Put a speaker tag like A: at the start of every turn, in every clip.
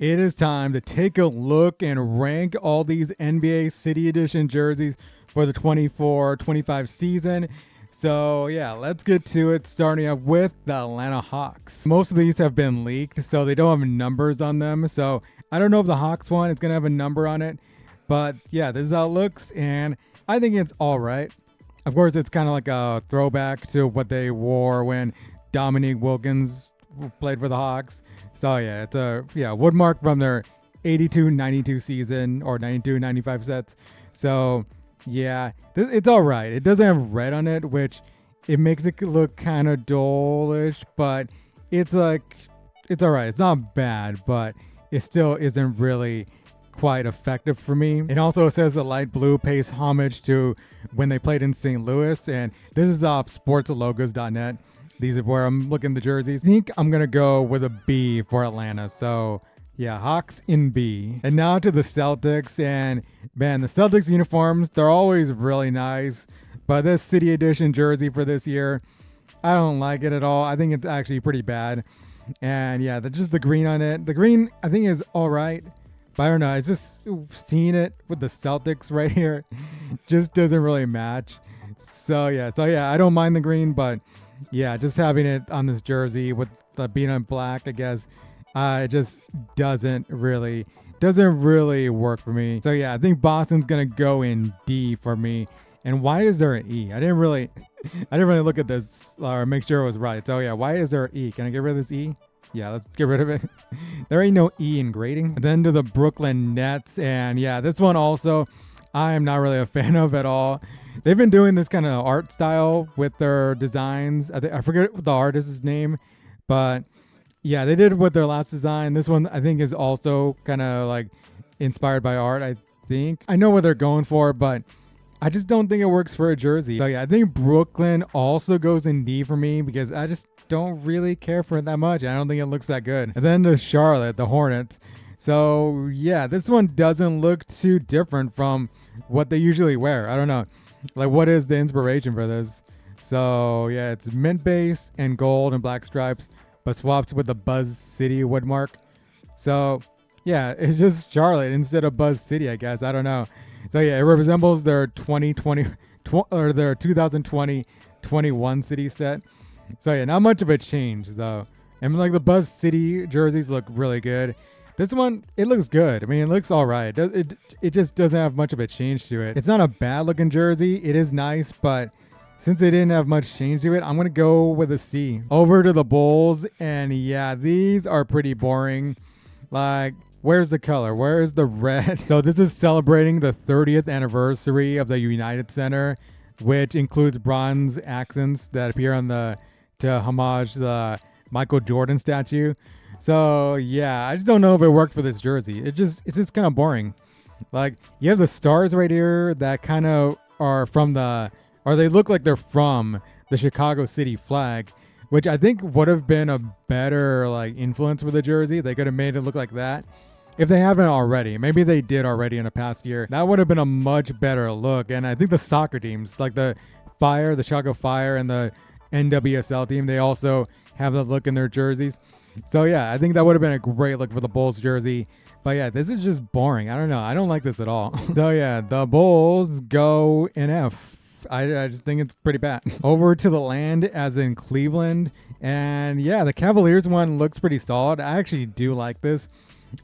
A: It is time to take a look and rank all these NBA City Edition jerseys for the 24-25 season. So, yeah, let's get to it, starting off with the Atlanta Hawks. Most of these have been leaked, so they don't have numbers on them. So, I don't know if the Hawks one is going to have a number on it. But, yeah, this is how it looks, and I think it's all right. Of course, it's kind of like a throwback to what they wore when Dominique Wilkins played for the Hawks. So yeah, it's a Woodmark from their 82-92 season or 92-95 sets. So yeah, it's all right. It doesn't have red on it, which it makes it look kind of dullish, but it's all right. It's not bad, but it still isn't really quite effective for me. It also says the light blue pays homage to when they played in St. Louis, and this is off sportslogos.net. These are where I'm looking at the jerseys. I think I'm going to go with a B for Atlanta. So, yeah, Hawks in B. And now to the Celtics. And, man, the Celtics uniforms, they're always really nice. But this City Edition jersey for this year, I don't like it at all. I think it's actually pretty bad. And, yeah, just the green on it. The green, I think, is all right. But I don't know. It's just seeing it with the Celtics right here just doesn't really match. So, yeah, I don't mind the green, but yeah, just having it on this jersey with the being on black, I guess, it just doesn't really work for me. So yeah, I think Boston's gonna go in D for me. And why is there an E? I didn't really look at this or make sure it was right. So yeah, why is there an E? Can I get rid of this E? Yeah, let's get rid of it. There ain't no E in grading. And then to the Brooklyn Nets, and yeah, this one also I am not really a fan of at all. They've been doing this kind of art style with their designs. I forget the artist's name, but yeah, they did it with their last design. This one I think is also kind of like inspired by art. I think I know what they're going for, but I just don't think it works for a jersey. So yeah, I think Brooklyn also goes in D for me because I just don't really care for it that much. I don't think it looks that good. And then to Charlotte, the Hornets. So yeah, this one doesn't look too different from what they usually wear. I don't know. Like, what is the inspiration for this? So yeah, it's mint base and gold and black stripes, but swapped with the Buzz City Woodmark. So yeah, it's just Charlotte instead of Buzz City, I guess. I don't know. So yeah, it resembles their 2020 or their 2020-21 City set. So yeah, not much of a change though. And like the Buzz City jerseys look really good. This one, it looks good. I mean, it looks all right. It just doesn't have much of a change to it. It's not a bad looking jersey. It is nice, but since it didn't have much change to it, I'm going to go with a C. Over to the Bulls, and yeah, these are pretty boring. Like, where's the color? Where is the red? So this is celebrating the 30th anniversary of the United Center, which includes bronze accents that appear on to homage the Michael Jordan statue. So yeah, I just don't know if it worked for this jersey. It's just kind of boring. Like, you have the stars right here that kind of are they look like they're from the Chicago City flag, which I think would have been a better like influence for the jersey. They could have made it look like that. If they haven't already, maybe they did already in the past year. That would have been a much better look. And I think the soccer teams, like the Fire, the Chicago Fire, and the NWSL team, they also have that look in their jerseys. So yeah, I think that would have been a great look for the Bulls jersey. But yeah, this is just boring. I don't know. I don't like this at all. So yeah, the Bulls go in F. I just think it's pretty bad. Over to the Land, as in Cleveland. And yeah, the Cavaliers one looks pretty solid. I actually do like this.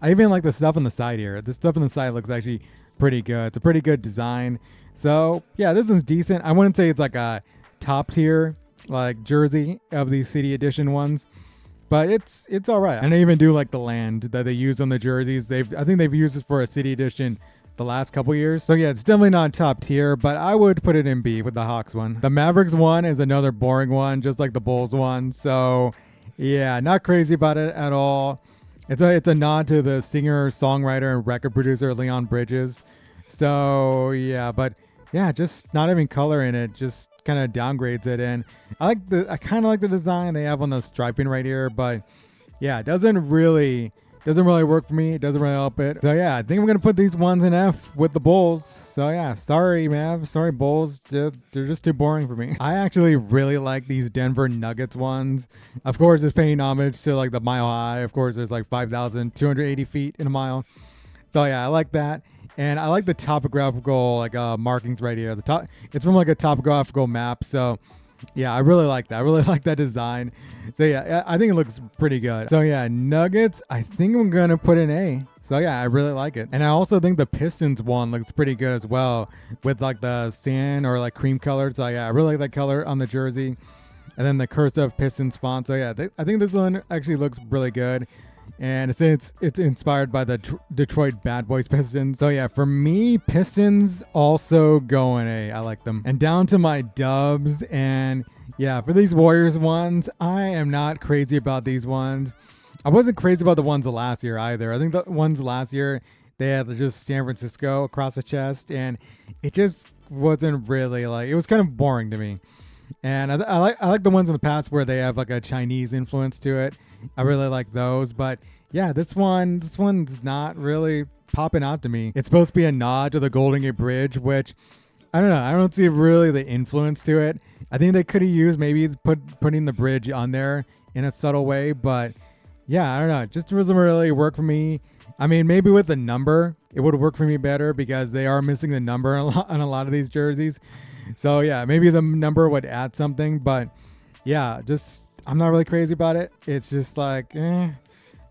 A: I even like the stuff on the side here. The stuff on the side looks actually pretty good. It's a pretty good design. So yeah, this is decent. I wouldn't say it's like a top tier like jersey of these City Edition ones, but it's all right. And I even do like the land that they use on the jerseys. I think they've used this for a City Edition the last couple years. So yeah, it's definitely not top tier, but I would put it in B with the Hawks one. The Mavericks one is another boring one, just like the Bulls one. So yeah, not crazy about it at all. It's a nod to the singer, songwriter, and record producer Leon Bridges. So yeah, but yeah, just not having color in it just kind of downgrades it. And I kind of like the design they have on the striping right here, but yeah, it doesn't really Doesn't really work for me. It doesn't really help it. So yeah, I think I'm gonna put these ones in F with the Bulls. So yeah, sorry, Mav. Sorry, Bulls. They're just too boring for me. I actually really like these Denver Nuggets ones. Of course, it's paying homage to like the Mile High. Of course, there's like 5,280 feet in a mile. So yeah, I like that. And I like the topographical like markings right here. It's from like a topographical map. So yeah, I really like that. I really like that design. So yeah, I think it looks pretty good. So yeah, Nuggets, I think I'm gonna put an A. So yeah, I really like it. And I also think the Pistons one looks pretty good as well with like the sand or like cream color. So yeah, I really like that color on the jersey. And then the cursive Pistons font. So yeah, I think this one actually looks really good. And it's inspired by the Detroit Bad Boys Pistons. So yeah, for me, Pistons also go in A. I like them. And down to my dubs. And yeah, for these Warriors ones, I am not crazy about these ones. I wasn't crazy about the ones last year either. I think the ones last year, they had just San Francisco across the chest. And it just wasn't really like, it was kind of boring to me. And I like the ones in the past where they have like a Chinese influence to it. I really like those, but yeah, this one's not really popping out to me. It's supposed to be a nod to the Golden Gate Bridge, which I don't know. I don't see really the influence to it. I think they could have used maybe putting the bridge on there in a subtle way, but yeah, I don't know. It just doesn't really work for me. I mean, maybe with the number, it would work for me better because they are missing the number on a lot of these jerseys. So yeah, maybe the number would add something, but yeah, just I'm not really crazy about it. It's just like, I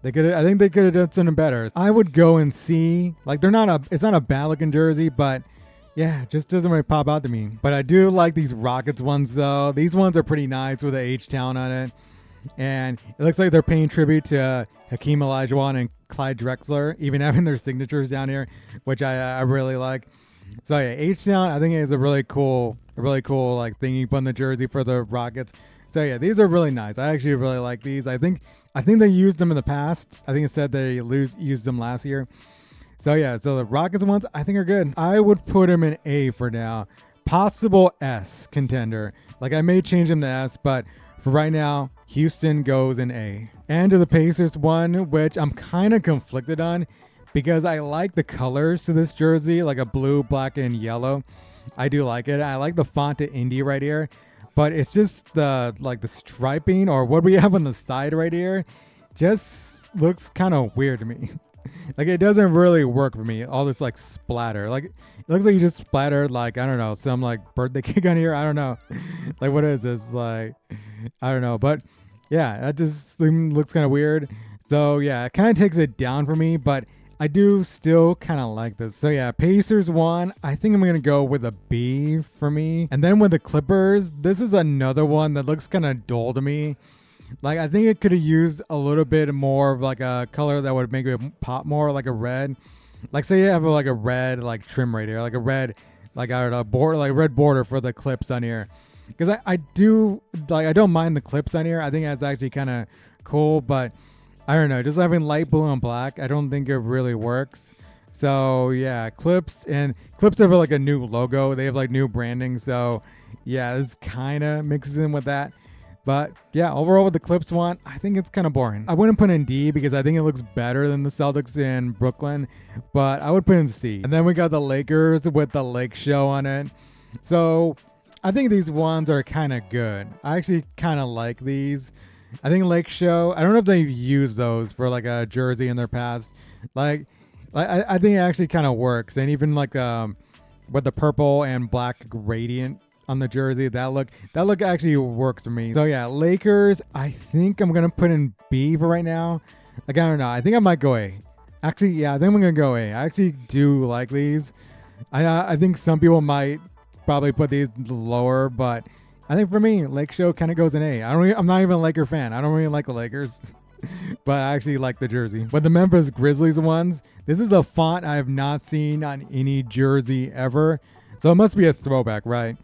A: think they could have done something better. I would go and see, like it's not a bad looking jersey, but yeah, it just doesn't really pop out to me. But I do like these Rockets ones though. These ones are pretty nice with the H-Town on it. And it looks like they're paying tribute to Hakeem Olajuwon and Clyde Drexler, even having their signatures down here, which I really like. So yeah, H-Town I think is a really cool like thing you put on the jersey for the Rockets. So yeah, these are really nice. I actually really like these. I think they used them in the past. I think it said they used them last year. So yeah, so the Rockets ones I think are good. I would put them in A for now. Possible S contender. Like I may change them to S, but for right now, Houston goes in A. And to the Pacers one, which I'm kind of conflicted on because I like the colors to this jersey, like a blue, black, and yellow. I do like it. I like the font to Indy right here. But it's just the striping or what we have on the side right here just looks kind of weird to me. Like it doesn't really work for me. All this like splatter. Like it looks like you just splattered like, I don't know, some like birthday cake on here. I don't know. Like what is this? Like, I don't know. But yeah, that just looks kind of weird. So yeah, it kind of takes it down for me, but I do still kind of like this. So yeah, Pacers one, I think I'm going to go with a B for me. And then with the Clippers, this is another one that looks kind of dull to me. Like I think it could have used a little bit more of like a color that would make it pop more, like a red. Like say you have like a red like trim right here, like a red, like I don't know, border, like red border for the clips on here. Because I don't mind the clips on here. I think that's actually kind of cool, but I don't know, just having light blue and black, I don't think it really works. So yeah, Clips have like a new logo. They have like new branding. So yeah, this kind of mixes in with that. But yeah, overall with the Clips one, I think it's kind of boring. I wouldn't put in D because I think it looks better than the Celtics in Brooklyn, but I would put in C. And then we got the Lakers with the Lake Show on it. So I think these ones are kind of good. I actually kind of like these. I think Lake Show, I don't know if they've used those for like a jersey in their past. I think it actually kind of works. And even like with the purple and black gradient on the jersey, that look actually works for me. So yeah, Lakers, I think I'm going to put in B for right now. Like, I don't know. I think I might go A. Actually, yeah, I think I'm going to go A. I actually do like these. I think some people might probably put these lower, but I think for me, Lake Show kind of goes in A. I'm not even a Laker fan. I don't really like the Lakers, but I actually like the jersey. But the Memphis Grizzlies ones, this is a font I have not seen on any jersey ever. So it must be a throwback, right?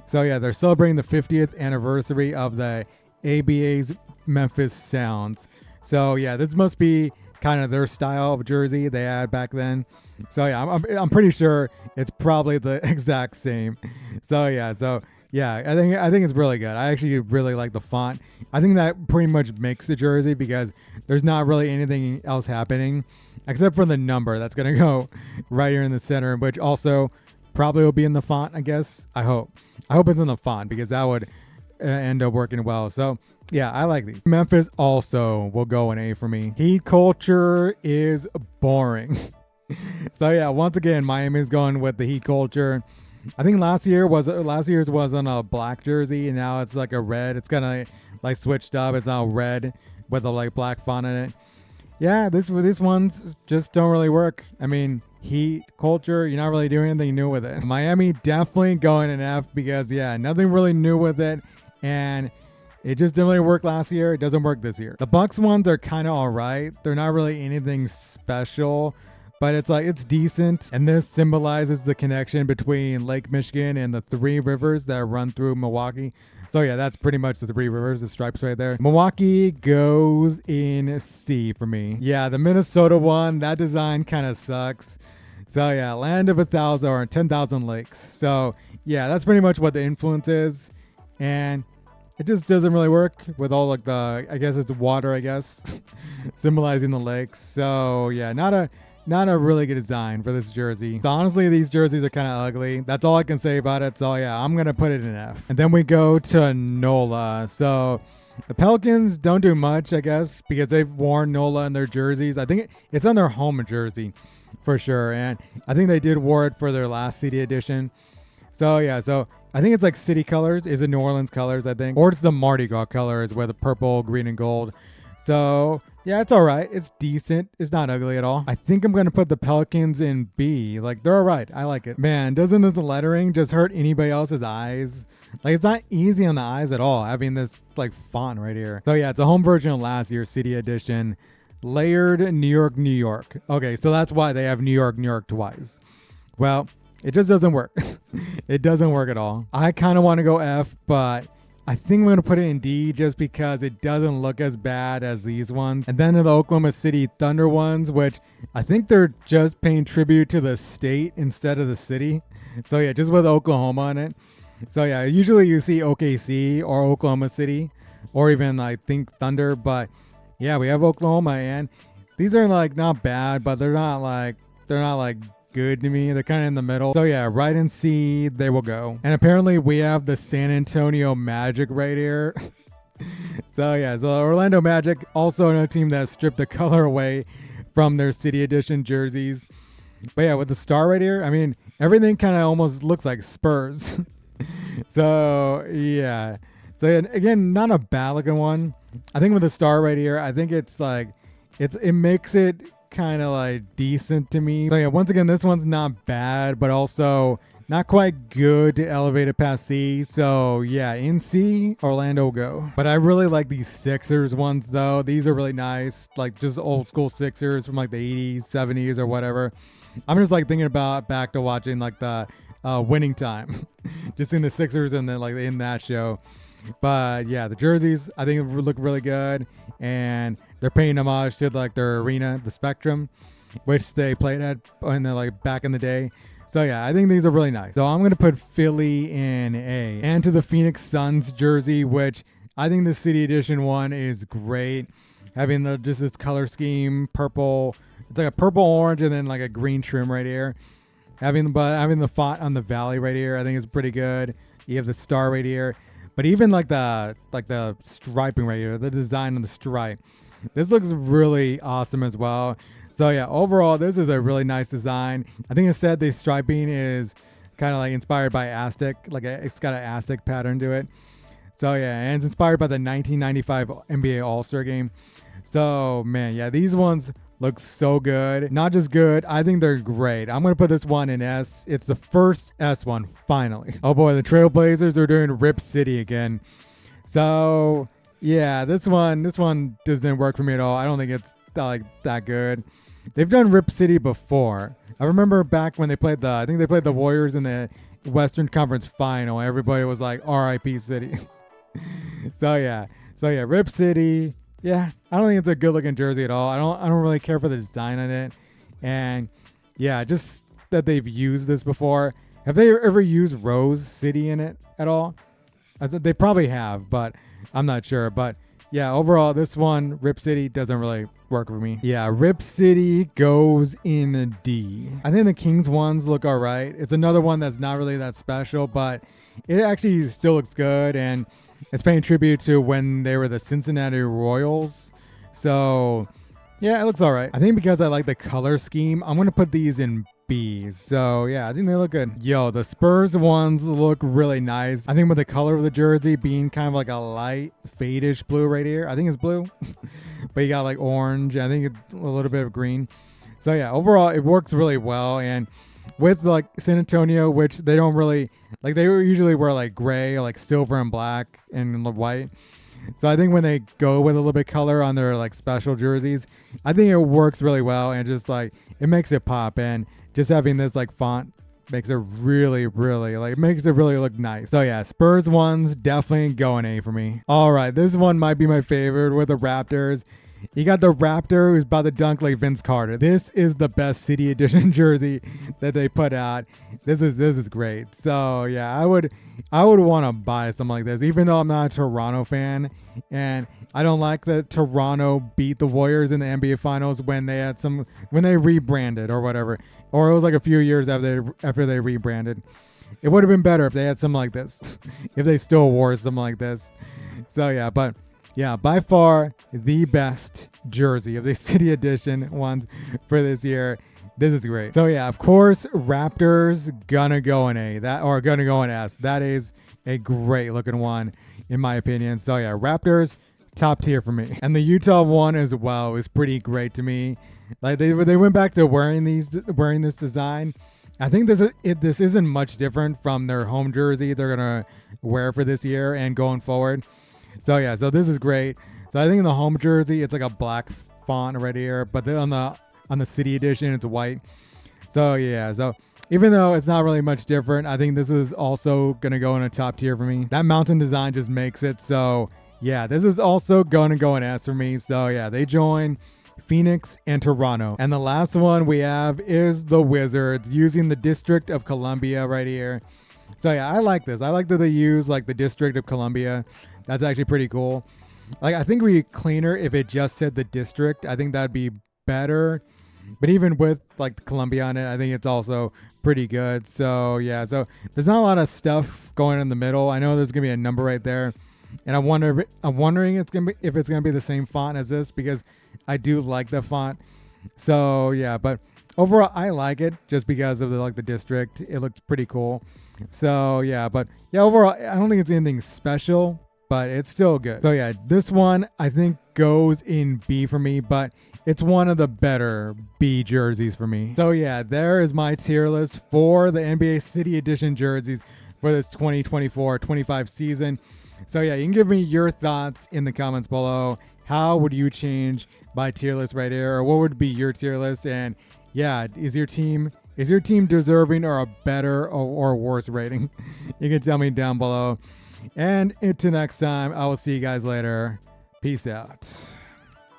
A: So yeah, they're celebrating the 50th anniversary of the ABA's Memphis Sounds. So yeah, this must be kind of their style of jersey they had back then. So yeah, I'm pretty sure it's probably the exact same. So yeah, Yeah, I think it's really good. I actually really like the font. I think that pretty much makes the jersey because there's not really anything else happening except for the number that's gonna go right here in the center, which also probably will be in the font. I guess. I hope. I hope it's in the font because that would end up working well. So yeah, I like these. Memphis also will go an A for me. Heat culture is boring. So yeah, once again, Miami's going with the heat culture. I think last year's was on a black jersey, and now it's like a red. It's kind of like switched up. It's now red with a like black font in it. Yeah, this ones just don't really work. I mean, heat culture, you're not really doing anything new with it. Miami definitely going an F because yeah, nothing really new with it, and it just didn't really work last year. It doesn't work this year. The Bucks ones are kind of all right. They're not really anything special, but it's like it's decent. And this symbolizes the connection between Lake Michigan and the three rivers that run through Milwaukee. So yeah, that's pretty much the three rivers, the stripes right there. Milwaukee goes in C for me. Yeah, the Minnesota one, that design kind of sucks. So yeah, land of 1,000 or 10,000 lakes. So yeah, that's pretty much what the influence is. And it just doesn't really work with all like the, I guess it's water, I guess, symbolizing the lakes. So yeah, not a really good design for this jersey. So honestly, these jerseys are kind of ugly. That's all I can say about it. So yeah, I'm going to put it in F. And then we go to NOLA. So the Pelicans don't do much, I guess, because they've worn NOLA in their jerseys. I think it's on their home jersey for sure. And I think they did wear it for their last CD edition. So yeah, so I think it's like city colors. Is it New Orleans colors, I think? Or it's the Mardi Gras colors with the purple, green, and gold. So yeah, it's all right. It's decent. It's not ugly at all. I think I'm going to put the Pelicans in B. Like, they're all right. I like it. Man, doesn't this lettering just hurt anybody else's eyes? Like, it's not easy on the eyes at all, having this, like, font right here. So yeah, it's a home version of last year's CD edition. Layered New York, New York. Okay, so that's why they have New York, New York twice. Well, it just doesn't work. It doesn't work at all. I kind of want to go F, but I think I'm going to put it in D just because it doesn't look as bad as these ones. And then the Oklahoma City Thunder ones, which I think they're just paying tribute to the state instead of the city. So yeah, just with Oklahoma on it. So yeah, usually you see OKC or Oklahoma City or even I think Thunder. But yeah, we have Oklahoma, and these are like not bad, but they're not like good to me. They're kind of in the middle. So yeah, right in C they will go. And apparently we have the San Antonio Magic right here. So yeah, so Orlando Magic, also another team that stripped the color away from their City Edition jerseys. But yeah, with the star right here, I mean, everything kind of almost looks like Spurs. So yeah. So yeah, again, not a bad looking one. I think with the star right here, I think it's like, it makes it kind of like decent to me. So yeah, once again, this one's not bad, but also not quite good to elevate it past C. So yeah, in C, Orlando will go. But I really like these Sixers ones though. These are really nice, like just old school Sixers from like the 80s, 70s or whatever. I'm just like thinking about back to watching like the Winning Time, just seeing the Sixers and then like in that show. But yeah, the jerseys I think look really good, and they're paying homage to like their arena, the Spectrum, which they played at in the, like back in the day. So yeah, I think these are really nice. So I'm gonna put Philly in A. And to the Phoenix Suns jersey, which I think the City Edition one is great, having the just this color scheme, purple. It's like a purple orange and then like a green trim right here. Having the font on the valley right here, I think is pretty good. You have the star right here. But even like the striping right here, the design of the stripe, this looks really awesome as well. So yeah, overall, this is a really nice design. I think it said the striping is kind of like inspired by Aztec, like it's got an Aztec pattern to it. So yeah, and it's inspired by the 1995 NBA All-Star game. So man, yeah, these ones look so good. Not just good, I think they're great. I'm gonna put this one in S. It's the first S one, finally. Oh boy, the Trailblazers are doing Rip City again. So yeah, this one doesn't work for me at all. I don't think it's that good. They've done Rip City before. I remember back when I think they played the Warriors in the Western Conference Final. Everybody was like RIP City. So yeah, Rip City. Yeah, I don't think it's a good looking jersey at all. I don't really care for the design on it. And yeah, just that they've used this before. Have they ever used Rose City in it at all? I said they probably have, but I'm not sure. But yeah, overall, this one, Rip City, doesn't really work for me. Yeah, Rip City goes in a D. I think the Kings ones look all right. It's another one that's not really that special, but it actually still looks good, and it's paying tribute to when they were the Cincinnati Royals. So yeah, it looks all right. I think because I like the color scheme, I'm going to put these in B. So yeah, I think they look good. Yo, the Spurs ones look really nice. I think with the color of the jersey being kind of like a light fade-ish blue right here. I think it's blue, but you got like orange. I think it's a little bit of green. So yeah, overall it works really well. And with like San Antonio, which they don't really like, they usually wear like gray or like silver and black and white. So I think when they go with a little bit color on their like special jerseys, I think it works really well, and just like it makes it pop. And just having this like font makes it really, really like, it makes it really look nice. So yeah, Spurs ones definitely go an A for me. All right, this one might be my favorite with the Raptors. You got the Raptor who's about to dunk like Vince Carter. This is the best City Edition jersey that they put out. This is great. So yeah, I would want to buy something like this, even though I'm not a Toronto fan, and I don't like that Toronto beat the Warriors in the NBA Finals when they rebranded or whatever, or it was like a few years after they rebranded. It would have been better if they had something like this, if they still wore something like this. So yeah, but. Yeah, by far the best jersey of the City Edition ones for this year. This is great. So yeah, of course, Raptors gonna go in A. Gonna go in S. That is a great looking one, in my opinion. So yeah, Raptors, top tier for me. And the Utah one as well is pretty great to me. Like they went back to wearing this design. I think this isn't much different from their home jersey they're gonna wear for this year and going forward. So yeah, so this is great. So I think in the home jersey, it's like a black font right here, but then on the City Edition, it's white. So yeah, so even though it's not really much different, I think this is also gonna go in a top tier for me. That mountain design just makes it. So yeah, this is also gonna go in S for me. So yeah, they join Phoenix and Toronto. And the last one we have is the Wizards, using the District of Columbia right here. So yeah, I like this. I like that they use like the District of Columbia. That's actually pretty cool. Like, I think it would be cleaner if it just said the district. I think that'd be better. But even with like the Columbia on it, I think it's also pretty good. So yeah, so there's not a lot of stuff going in the middle. I know there's gonna be a number right there, and I'm wondering if it's gonna be the same font as this, because I do like the font. So yeah, but overall I like it just because of the district. It looks pretty cool. So yeah, but yeah, overall I don't think it's anything special, but it's still good. So yeah, this one I think goes in B for me, but it's one of the better B jerseys for me. So yeah, there is my tier list for the NBA City Edition jerseys for this 2024-25 season. So yeah, you can give me your thoughts in the comments below. How would you change my tier list right here? Or what would be your tier list? And yeah, is your team deserving or a better or worse rating? You can tell me down below. And until next time, I will see you guys later. Peace out.